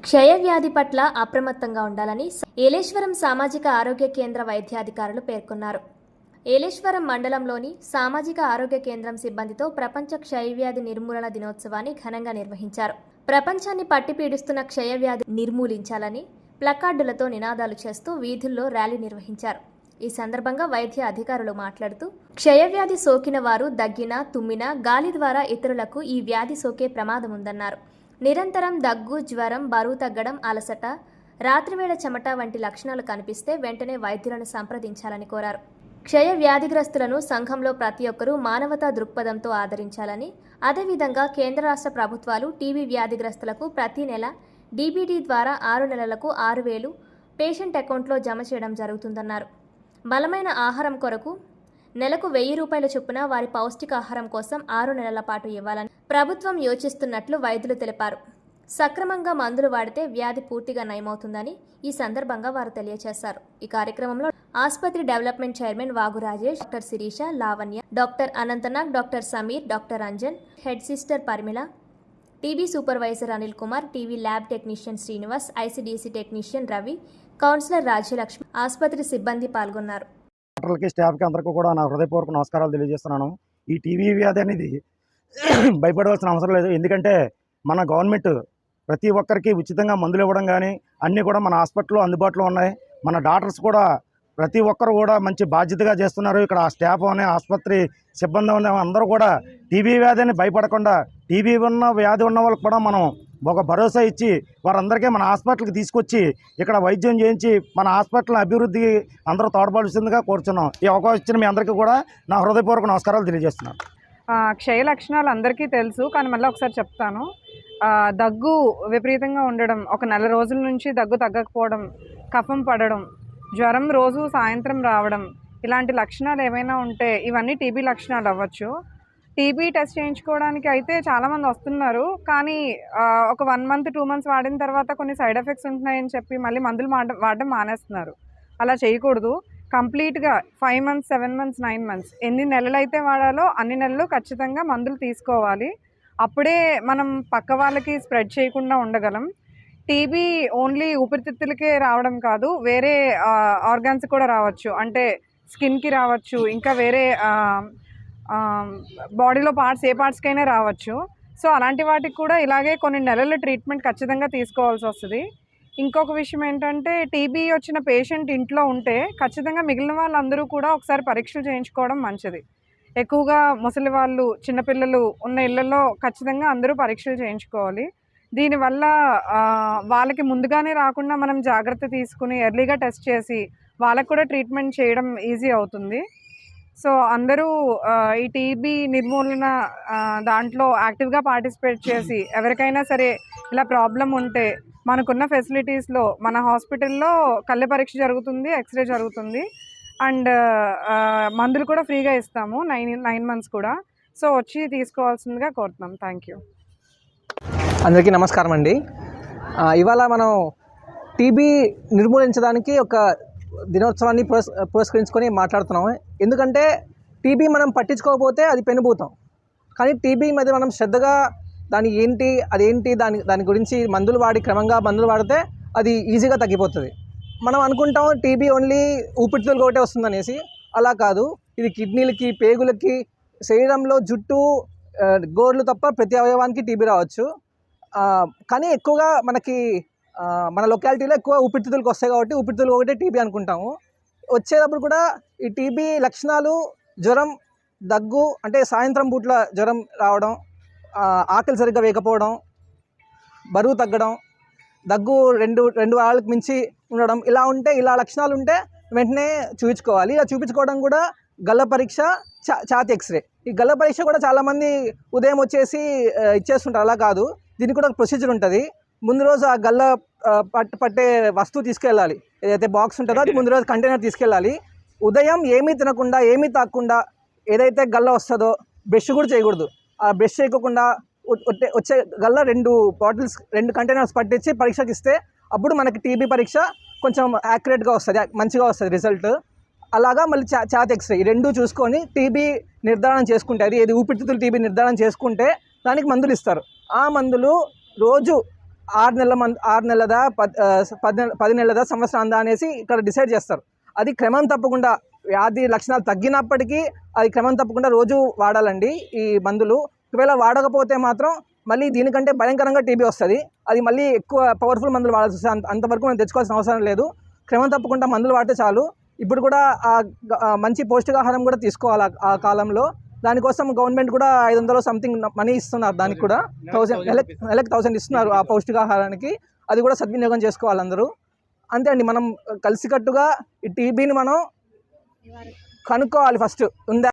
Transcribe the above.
క్షయవ్యాధి పట్ల అప్రమత్తంగా ఉండాలని ఏలేశ్వరం సామాజిక ఆరోగ్య కేంద్ర వైద్యాధికారులు పేర్కొన్నారు. ఏలేశ్వరం మండలంలోని సామాజిక ఆరోగ్య కేంద్రం సిబ్బందితో ప్రపంచ క్షయవ్యాధి నిర్మూలన దినోత్సవాన్ని ఘనంగా నిర్వహించారు. ప్రపంచాన్ని పట్టిపీడిస్తున్న క్షయవ్యాధి నిర్మూలించాలని ప్లకార్డులతో నినాదాలు చేస్తూ వీధుల్లో ర్యాలీ నిర్వహించారు. ఈ సందర్భంగా వైద్య అధికారులు మాట్లాడుతూ క్షయవ్యాధి సోకిన వారు దగ్గినా, తుమ్మినా, గాలి ద్వారా ఇతరులకు ఈ వ్యాధి సోకే ప్రమాదం ఉందన్నారు. నిరంతరం దగ్గు, జ్వరం, బరువు తగ్గడం, అలసట, రాత్రివేళ చెమట వంటి లక్షణాలు కనిపిస్తే వెంటనే వైద్యులను సంప్రదించాలని కోరారు. క్షయ వ్యాధిగ్రస్తులను సంఘంలో ప్రతి ఒక్కరూ మానవతా దృక్పథంతో ఆదరించాలని, అదేవిధంగా కేంద్ర రాష్ట్ర ప్రభుత్వాలు టీబీ వ్యాధిగ్రస్తులకు ప్రతి నెల డీబీటీ ద్వారా 6 నెలలకు 6,000 పేషెంట్ అకౌంట్లో జమ చేయడం జరుగుతుందన్నారు. బలమైన ఆహారం కొరకు నెలకు 1,000 రూపాయల చొప్పున వారి పౌష్టికాహారం కోసం 6 నెలల పాటు ఇవ్వాలని ప్రభుత్వం యోచిస్తున్నట్లు వైద్యులు తెలిపారు. సక్రమంగా మందులు వాడితే వ్యాధి పూర్తిగా నయమవుతుందని ఈ సందర్భంగా వారు తెలియజేశారు. ఈ కార్యక్రమంలో ఆసుపత్రి development chairman Vagu Rajesh, doctor Sirisha, Lavanya, doctor Ananthanag, doctor Sameer, doctor Anjan, head sister Parimila, TB supervisor Anil Kumar, TB lab technician Srinivas, ICDC technician Ravi, counsellor Rajyalakshmi, ఆసుపత్రి సిబ్బంది పాల్గొన్నారు. డాక్టర్లకి, స్టాఫ్కి అందరికీ కూడా నా హృదయపూర్వక నమస్కారాలు తెలియజేస్తున్నాను. ఈ టీబీ వ్యాధి అనేది భయపడవలసిన అవసరం లేదు. ఎందుకంటే మన గవర్నమెంట్ ప్రతి ఒక్కరికి ఉచితంగా మందులు ఇవ్వడం కానీ అన్నీ కూడా మన హాస్పిటల్లో అందుబాటులో ఉన్నాయి. మన డాక్టర్స్ కూడా ప్రతి ఒక్కరు కూడా మంచి బాధ్యతగా చేస్తున్నారు. ఇక్కడ స్టాఫ్ అనే ఆసుపత్రి సిబ్బంది అందరూ కూడా టీబీ వ్యాధిని భయపడకుండా, టీబీ ఉన్న వ్యాధి ఉన్న వాళ్ళకి కూడా మనం ఒక భరోసా ఇచ్చి వారందరికీ మన హాస్పిటల్కి తీసుకొచ్చి ఇక్కడ వైద్యం చేయించి మన హాస్పిటల్ అభివృద్ధికి అందరూ తోడ్పడుతుందిగా కోరుచున్నాం. ఈ అవకాశం ఇచ్చిన మీ అందరికీ కూడా నా హృదయపూర్వక నమస్కారాలు తెలియజేస్తున్నాను. క్షయ లక్షణాలు అందరికీ తెలుసు, కానీ మళ్ళీ ఒకసారి చెప్తాను. దగ్గు విపరీతంగా ఉండడం, ఒక నెల రోజుల నుంచి దగ్గు తగ్గకపోవడం, కఫం పడడం, జ్వరం రోజు సాయంత్రం రావడం, ఇలాంటి లక్షణాలు ఏమైనా ఉంటే ఇవన్నీ టీబీ లక్షణాలు అవ్వచ్చు. టీబీ టెస్ట్ చేయించుకోవడానికి అయితే చాలామంది వస్తున్నారు, కానీ ఒక 1 మంత్ 2 మంత్స్ వాడిన తర్వాత కొన్ని సైడ్ ఎఫెక్ట్స్ ఉంటున్నాయని చెప్పి మళ్ళీ మందులు వాడడం మానేస్తున్నారు. అలా చేయకూడదు. కంప్లీట్గా 5 మంత్స్, 7 మంత్స్, 9 మంత్స్ ఎన్ని నెలలు అయితే వాడాలో అన్ని నెలలు ఖచ్చితంగా మందులు తీసుకోవాలి. అప్పుడే మనం పక్క వాళ్ళకి స్ప్రెడ్ చేయకుండా ఉండగలం. టీబీ ఓన్లీ ఊపిరితిత్తులకే రావడం కాదు, వేరే ఆర్గాన్స్ కూడా రావచ్చు. అంటే స్కిన్కి రావచ్చు, ఇంకా వేరే బాడీలో పార్ట్స్ ఏ పార్ట్స్కైనా రావచ్చు. సో అలాంటి వాటికి కూడా ఇలాగే కొన్ని నెలల ట్రీట్మెంట్ ఖచ్చితంగా తీసుకోవాల్సి వస్తుంది. ఇంకొక విషయం ఏంటంటే, టీబీ వచ్చిన పేషెంట్ ఇంట్లో ఉంటే ఖచ్చితంగా మిగిలిన వాళ్ళందరూ కూడా ఒకసారి పరీక్షలు చేయించుకోవడం మంచిది. ఎక్కువగా ముసలి వాళ్ళు, చిన్నపిల్లలు ఉన్న ఇళ్లలో ఖచ్చితంగా అందరూ పరీక్షలు చేయించుకోవాలి. దీనివల్ల వాళ్ళకి ముందుగానే రాకుండా మనం జాగ్రత్త తీసుకుని ఎర్లీగా టెస్ట్ చేసి వాళ్ళకు కూడా ట్రీట్మెంట్ చేయడం ఈజీ అవుతుంది. సో అందరూ ఈ టీబీ నిర్మూలన దాంట్లో యాక్టివ్గా పార్టిసిపేట్ చేసి, ఎవరికైనా సరే ఇలా ప్రాబ్లం ఉంటే మనకున్న ఫెసిలిటీస్లో మన హాస్పిటల్లో కళ్ళ పరీక్ష జరుగుతుంది, ఎక్స్రే జరుగుతుంది, అండ్ మందులు కూడా ఫ్రీగా ఇస్తాము 9 మంత్స్ కూడా. సో వచ్చి తీసుకోవాల్సిందిగా కోరుతున్నాం. Thank you. అందరికీ నమస్కారం అండి. ఇవాళ మనం టీబీ నిర్మూలించడానికి ఒక దినోత్సవాన్ని పురస్కరించుకొని మాట్లాడుతున్నాము. ఎందుకంటే టీబీ మనం పట్టించుకోకపోతే అది పెనుభూతం, కానీ టీబీ మీద మనం శ్రద్ధగా అదేంటి దాని గురించి మందులు వాడి క్రమంగా మందులు వాడితే అది ఈజీగా తగ్గిపోతుంది. మనం అనుకుంటాం టీబీ ఓన్లీ ఊపిరితిత్తులకు ఒకటే వస్తుందనేసి. అలా కాదు, ఇది కిడ్నీలకి, పేగులకి, శరీరంలో జుట్టు, గోర్లు తప్ప ప్రతి అవయవానికి టీబీ రావచ్చు. కానీ ఎక్కువగా మన లొకాలిటీలో ఎక్కువ ఊపిరితిత్తులకు వస్తాయి కాబట్టి ఊపిరితిత్తులు ఒకటే టీబీ అనుకుంటాము. వచ్చేటప్పుడు కూడా ఈ టీబీ లక్షణాలు జ్వరం, దగ్గు, అంటే సాయంత్రం పూట్ల జ్వరం రావడం, ఆకలి సరిగ్గా వేయకపోవడం, బరువు తగ్గడం, దగ్గు 2 వారాలకు మించి ఉండడం, ఇలా లక్షణాలు ఉంటే వెంటనే చూపించుకోవాలి. ఇలా చూపించుకోవడం కూడా గల్ల పరీక్ష, ఛాతీ ఎక్స్రే. ఈ గల్ల పరీక్ష కూడా చాలామంది ఉదయం వచ్చేసి ఇచ్చేస్తుంటారు. అలా కాదు, దీనికి కూడా ప్రొసీజర్ ఉంటుంది. ముందు రోజు ఆ గల్ల పట్టే వస్తువు తీసుకెళ్ళాలి. ఏదైతే బాక్స్ ఉంటుందో అది ముందు రోజు కంటైనర్ తీసుకెళ్ళాలి. ఉదయం ఏమీ తినకుండా, ఏమీ తాగకుండా ఏదైతే గల్ల వస్తుందో బ్రష్ కూడా చేయకూడదు. ఆ బ్రష్ చేయకుండా వచ్చే గల్ల 2 కంటైనర్స్ పట్టించి పరీక్షకి ఇస్తే అప్పుడు మనకి టీబీ పరీక్ష కొంచెం యాక్యురేట్గా వస్తుంది, మంచిగా వస్తుంది రిజల్ట్. అలాగా మళ్ళీ ఛాతీ ఎక్స్రే, ఈ 2 చూసుకొని టీబీ నిర్ధారణ చేసుకుంటే, అది ఊపిరితిత్తులు టీబీ నిర్ధారణ చేసుకుంటే దానికి మందులు ఇస్తారు. ఆ మందులు రోజు 6 నెలదా 10 నెలదా సంవత్సరం అనేసి ఇక్కడ డిసైడ్ చేస్తారు. అది క్రమం తప్పకుండా వ్యాధి లక్షణాలు తగ్గినప్పటికీ అది క్రమం తప్పకుండా రోజు వాడాలండి ఈ మందులు. ఒకవేళ వాడకపోతే మాత్రం మళ్ళీ దీనికంటే భయంకరంగా టీబీ వస్తుంది. అది మళ్ళీ ఎక్కువ పవర్ఫుల్ మందులు వాడాల్సి వస్తుంది. అంతవరకు మనం తెచ్చుకోవాల్సిన అవసరం లేదు. క్రమం తప్పకుండా మందులు వాడితే చాలు. ఇప్పుడు కూడా మంచి పౌష్టికాహారం కూడా తీసుకోవాలి ఆ కాలంలో. దానికోసం గవర్నమెంట్ కూడా 500 సంథింగ్ మనీ ఇస్తున్నారు. దానికి కూడా 1000 నెలకు 1000 ఇస్తున్నారు ఆ పౌష్టికాహారానికి. అది కూడా సద్వినియోగం చేసుకోవాలి అందరూ. అంతే అండి, మనం కలిసికట్టుగా ఈ టీబీని మనం కనుక్కోవాలి ఫస్ట్ ఉందా